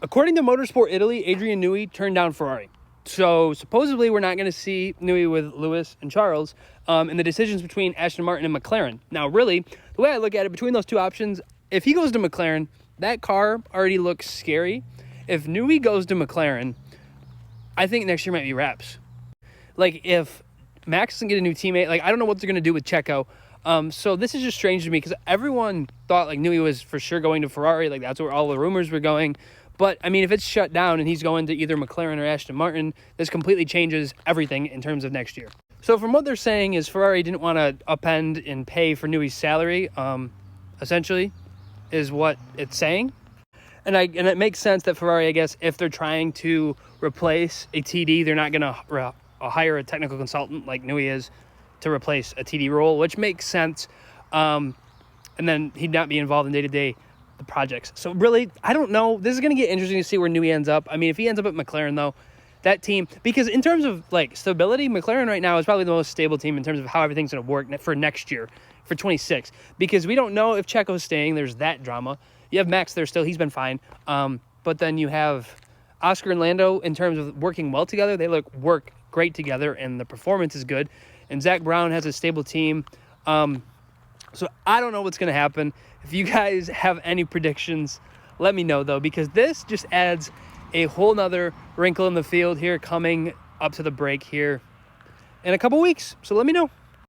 according to Motorsport Italy, Adrian Newey turned down Ferrari. So supposedly we're not going to see Newey with Lewis and Charles in the decisions between Aston Martin and McLaren. Now, really, the way I look at it, between those two options, if he goes to McLaren, that car already looks scary. If Newey goes to McLaren, I think next year might be wraps. Like, if Max doesn't get a new teammate, like, I don't know what they're going to do with Checo. So this is just strange to me because everyone thought, like, Newey was for sure going to Ferrari. Like, that's where all the rumors were going. But, I mean, if it's shut down and he's going to either McLaren or Aston Martin, this completely changes everything in terms of next year. So from what they're saying is Ferrari didn't want to upend and pay for Newey's salary, essentially, is what it's saying. And it makes sense that Ferrari, I guess, if they're trying to replace a TD, they're not going to hire a technical consultant like Newey is to replace a TD role, which makes sense. And then he'd not be involved in day-to-day the projects. So really, I don't know. This is going to get interesting to see where Newey ends up. I mean, if he ends up at McLaren, though, that team, because in terms of like stability, McLaren right now is probably the most stable team in terms of how everything's going to work for next year, for 26, because we don't know if Checo's staying. There's that drama. You have Max there still. He's been fine. But then you have Oscar and Lando in terms of working well together. They work great together, and the performance is good. And Zach Brown has a stable team. So I don't know what's going to happen. If you guys have any predictions, let me know, though, because this just adds a whole nother wrinkle in the field here coming up to the break here in a couple weeks. So let me know.